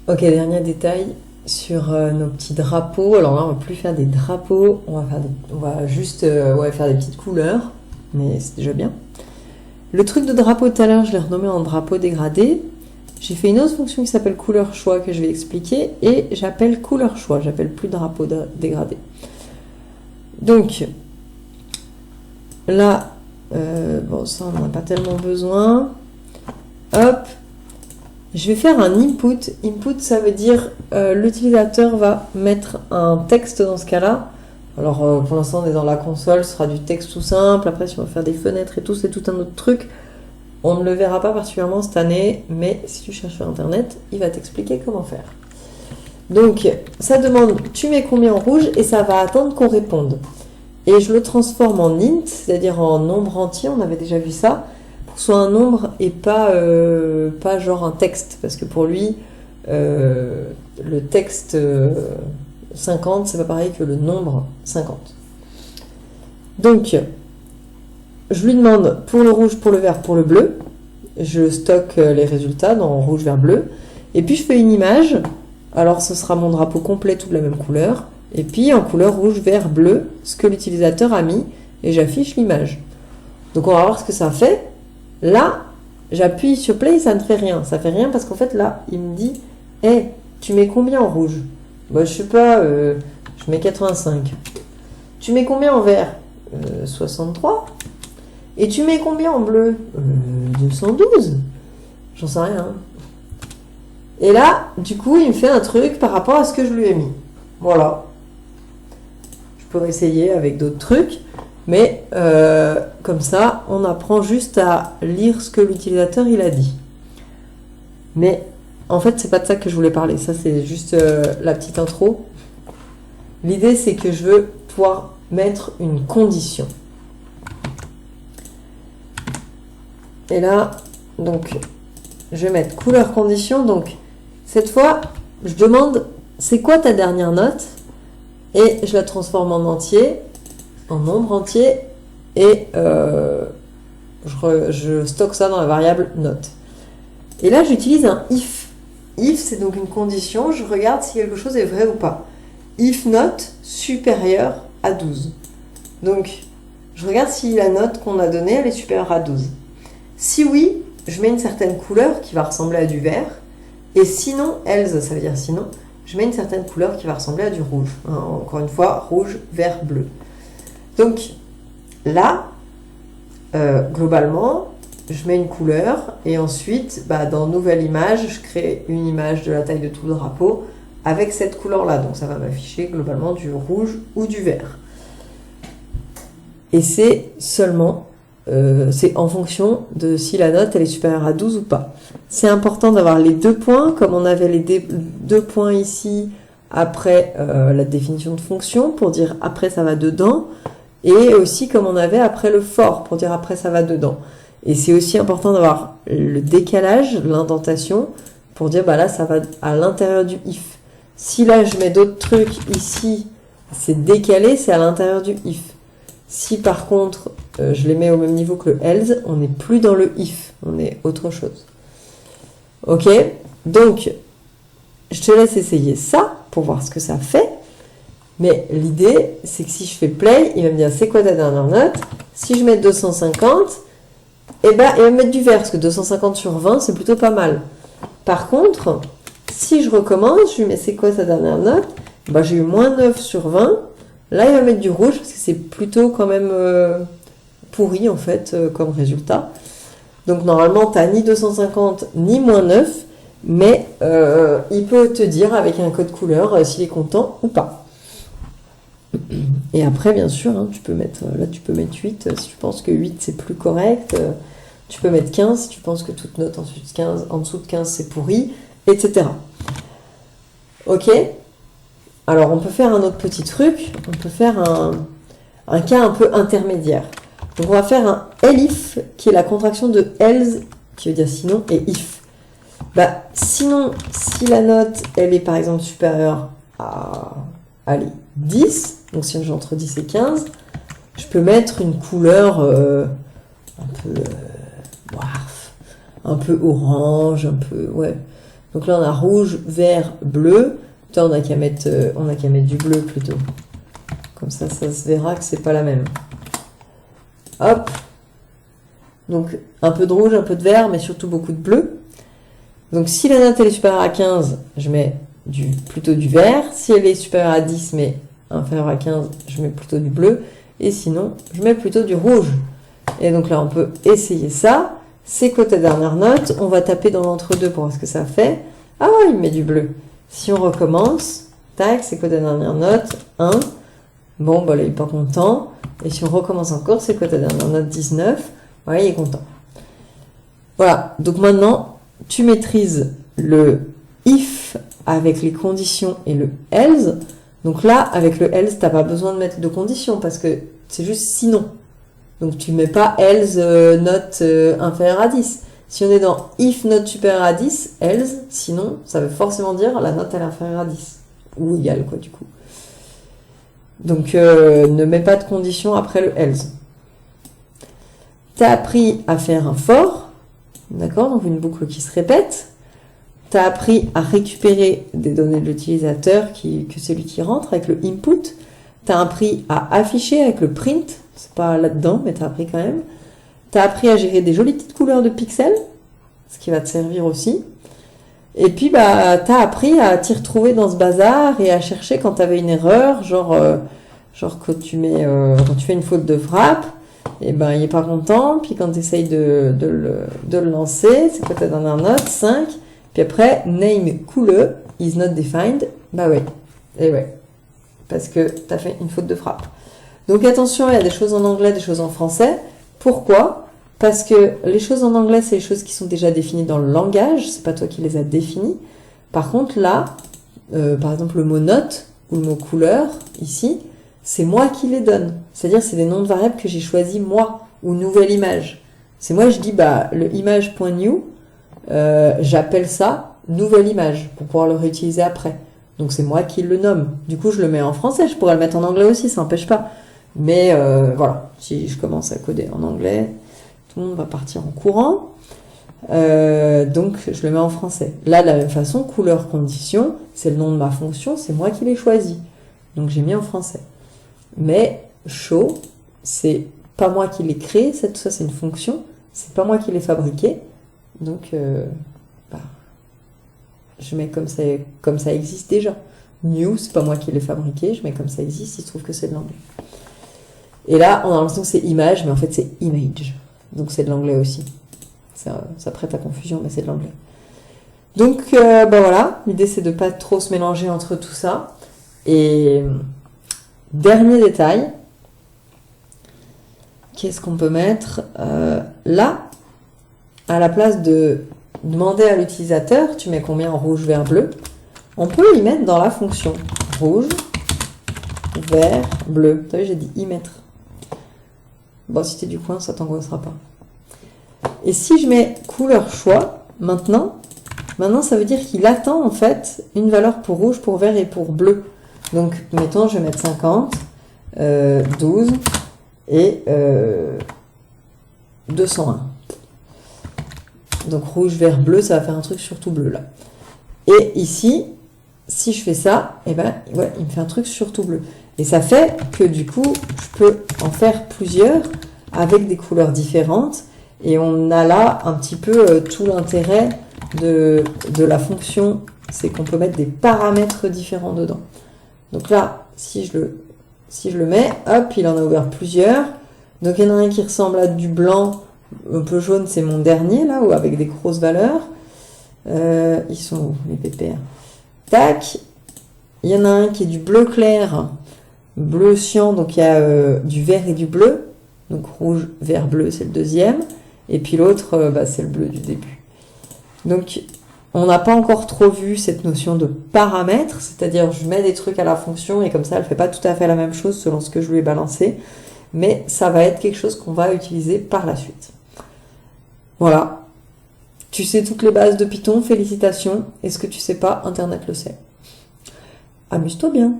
Ok, dernier détail sur nos petits drapeaux. Alors là, on va plus faire des drapeaux, on va juste faire des petites couleurs, mais c'est déjà bien. Le truc de drapeau tout à l'heure, je l'ai renommé en drapeau dégradé. J'ai fait une autre fonction qui s'appelle couleur choix que je vais expliquer et j'appelle couleur choix, j'appelle plus drapeau dégradé. Donc là, bon ça on n'en a pas tellement besoin. Hop, je vais faire un input. Input ça veut dire l'utilisateur va mettre un texte dans ce cas-là. Alors pour l'instant on est dans la console, ce sera du texte tout simple. Après si on va faire des fenêtres et tout, c'est tout un autre truc. On ne le verra pas particulièrement cette année, mais si tu cherches sur internet, il va t'expliquer comment faire. Donc, ça demande tu mets combien en rouge et ça va attendre qu'on réponde. Et je le transforme en int, c'est-à-dire en nombre entier, on avait déjà vu ça, pour que ce soit un nombre et pas genre un texte, parce que pour lui, le texte 50, c'est pas pareil que le nombre 50. Donc, je lui demande pour le rouge, pour le vert, pour le bleu. Je stocke les résultats dans rouge, vert, bleu. Et puis je fais une image. Alors ce sera mon drapeau complet, tout de la même couleur. Et puis en couleur rouge, vert, bleu, ce que l'utilisateur a mis. Et j'affiche l'image. Donc on va voir ce que ça fait. Là, j'appuie sur play, ça ne fait rien. Ça fait rien parce qu'en fait là, il me dit hey, tu mets combien en rouge? Bah, je sais pas, je mets 85. Tu mets combien en vert? 63. Et tu mets combien en bleu? 212. J'en sais rien. Et là, du coup, il me fait un truc par rapport à ce que je lui ai mis. Voilà. Je pourrais essayer avec d'autres trucs. Mais comme ça, on apprend juste à lire ce que l'utilisateur il a dit. Mais en fait, c'est pas de ça que je voulais parler. Ça, c'est juste la petite intro. L'idée, c'est que je veux pouvoir mettre une condition. Et là, donc, je vais mettre couleur condition. Donc, cette fois, je demande, c'est quoi ta dernière note? Et je la transforme en entier, en nombre entier. Et je stocke ça dans la variable note. Et là, j'utilise un if. If, c'est donc une condition. Je regarde si quelque chose est vrai ou pas. If note supérieure à 12. Donc, je regarde si la note qu'on a donnée, elle est supérieure à 12. Si oui, je mets une certaine couleur qui va ressembler à du vert. Et sinon, else, ça veut dire sinon, je mets une certaine couleur qui va ressembler à du rouge. Encore une fois, rouge, vert, bleu. Donc là, globalement, je mets une couleur et ensuite, dans nouvelle image, je crée une image de la taille de tout le drapeau avec cette couleur-là. Donc ça va m'afficher globalement du rouge ou du vert. Et c'est seulement... c'est en fonction de si la note elle est supérieure à 12 ou pas. C'est important d'avoir les deux points, comme on avait les deux points ici après la définition de fonction, pour dire après ça va dedans, et aussi comme on avait après le for, pour dire après ça va dedans. Et c'est aussi important d'avoir le décalage, l'indentation, pour dire là ça va à l'intérieur du if. Si là je mets d'autres trucs ici, c'est décalé, c'est à l'intérieur du if. Si par contre, je les mets au même niveau que le else, on n'est plus dans le if, on est autre chose. Ok? Donc, je te laisse essayer ça pour voir ce que ça fait. Mais l'idée, c'est que si je fais play, il va me dire c'est quoi ta dernière note? Si je mets 250, il va me mettre du vert, parce que 250 sur 20, c'est plutôt pas mal. Par contre, si je recommence, je lui mets c'est quoi ta dernière note? J'ai eu moins 9 sur 20. Là, il va mettre du rouge parce que c'est plutôt quand même pourri en fait comme résultat. Donc normalement, tu n'as ni 250 ni moins 9, mais il peut te dire avec un code couleur s'il est content ou pas. Et après, bien sûr, tu peux mettre 8 si tu penses que 8 c'est plus correct. Tu peux mettre 15 si tu penses que toute note en dessous de 15 c'est pourri, etc. Ok? Alors, on peut faire un autre petit truc. On peut faire un cas un peu intermédiaire. Donc, on va faire un elif, qui est la contraction de else, qui veut dire sinon, et if. Sinon, si la note, elle est par exemple supérieure à, 10, donc si j'ai entre 10 et 15, je peux mettre une couleur un peu orange, un peu, Donc là, on a rouge, vert, bleu. Putain, on a qu'à mettre du bleu plutôt. Comme ça se verra que c'est pas la même. Hop. Donc, un peu de rouge, un peu de vert, mais surtout beaucoup de bleu. Donc, si la note elle est supérieure à 15, je mets plutôt du vert. Si elle est supérieure à 10, mais inférieure à 15, je mets plutôt du bleu. Et sinon, je mets plutôt du rouge. Et donc là, on peut essayer ça. C'est côté dernière note. On va taper dans l'entre-deux pour voir ce que ça fait. Ah, il met du bleu. Si on recommence, tac, c'est côté dernière note, 1. Bon, bah là, il n'est pas content. Et si on recommence encore, c'est côté dernière note, 19. Ouais, il est content. Voilà. Donc maintenant, tu maîtrises le if avec les conditions et le else. Donc là, avec le else, tu n'as pas besoin de mettre de conditions parce que c'est juste sinon. Donc tu ne mets pas else note inférieure à 10. Si on est dans if note supérieure à 10, else, sinon, ça veut forcément dire la note elle est inférieure à 10. Ou égale, quoi, du coup. Donc ne mets pas de conditions après le else. Tu as appris à faire un for, d'accord, donc une boucle qui se répète. Tu as appris à récupérer des données de l'utilisateur que c'est lui qui rentre avec le input. Tu as appris à afficher avec le print, c'est pas là-dedans, mais tu as appris quand même. Tu as appris à gérer des jolies petites couleurs de pixels, ce qui va te servir aussi. Et puis, bah, tu as appris à t'y retrouver dans ce bazar et à chercher quand tu avais une erreur, genre quand tu fais une faute de frappe, et ben il est pas content, puis quand tu essayes de le lancer, c'est quoi ta dernière note, 5, puis après, name color is not defined, bah ouais, et ouais, parce que tu as fait une faute de frappe. Donc attention, il y a des choses en anglais, des choses en français. Pourquoi ? Parce que les choses en anglais, c'est les choses qui sont déjà définies dans le langage, c'est pas toi qui les as définies. Par contre, là, par exemple, le mot note ou le mot couleur, ici, c'est moi qui les donne. C'est-à-dire, c'est des noms de variables que j'ai choisis moi, ou nouvelle image. C'est moi, je dis, bah, le image.new, j'appelle ça nouvelle image, pour pouvoir le réutiliser après. Donc, c'est moi qui le nomme. Du coup, je le mets en français, je pourrais le mettre en anglais aussi, ça n'empêche pas. Mais voilà, si je commence à coder en anglais, tout le monde va partir en courant. Donc, je le mets en français. Là, de la même façon, couleur condition, c'est le nom de ma fonction, c'est moi qui l'ai choisi. Donc, j'ai mis en français. Mais show, c'est pas moi qui l'ai créé, ça c'est une fonction, c'est pas moi qui l'ai fabriqué. Donc, je mets comme ça existe déjà. New, c'est pas moi qui l'ai fabriqué, je mets comme ça existe, il se trouve que c'est de l'anglais. Et là, on a l'impression que c'est image, mais en fait c'est image. Donc c'est de l'anglais aussi. Ça prête à confusion, mais c'est de l'anglais. Donc voilà, l'idée c'est de pas trop se mélanger entre tout ça. Et dernier détail, qu'est-ce qu'on peut mettre là, à la place de demander à l'utilisateur, tu mets combien en rouge, vert, bleu, on peut y mettre dans la fonction rouge, vert, bleu. T'as vu, j'ai dit y mettre. Bon, si t'es du coin, ça t'angoissera pas. Et si je mets couleur choix, maintenant ça veut dire qu'il attend en fait une valeur pour rouge, pour vert et pour bleu. Donc, mettons, je vais mettre 50, 12 et 201. Donc, rouge, vert, bleu, ça va faire un truc surtout bleu là. Et ici, si je fais ça, et ben, ouais, il me fait un truc surtout bleu. Et ça fait que du coup, je peux en faire plusieurs avec des couleurs différentes. Et on a là un petit peu tout l'intérêt de la fonction, c'est qu'on peut mettre des paramètres différents dedans. Donc là, si je le mets, hop, il en a ouvert plusieurs. Donc il y en a un qui ressemble à du blanc, un peu jaune, c'est mon dernier là, ou avec des grosses valeurs. Ils sont où les PPR? Tac. Il y en a un qui est du bleu clair, bleu cyan, donc il y a du vert et du bleu. Donc rouge, vert, bleu, c'est le deuxième. Et puis l'autre, c'est le bleu du début. Donc, on n'a pas encore trop vu cette notion de paramètre, c'est-à-dire je mets des trucs à la fonction et comme ça, elle ne fait pas tout à fait la même chose selon ce que je lui ai balancé. Mais ça va être quelque chose qu'on va utiliser par la suite. Voilà. Tu sais toutes les bases de Python, félicitations. Et ce que tu sais pas, Internet le sait. Amuse-toi bien.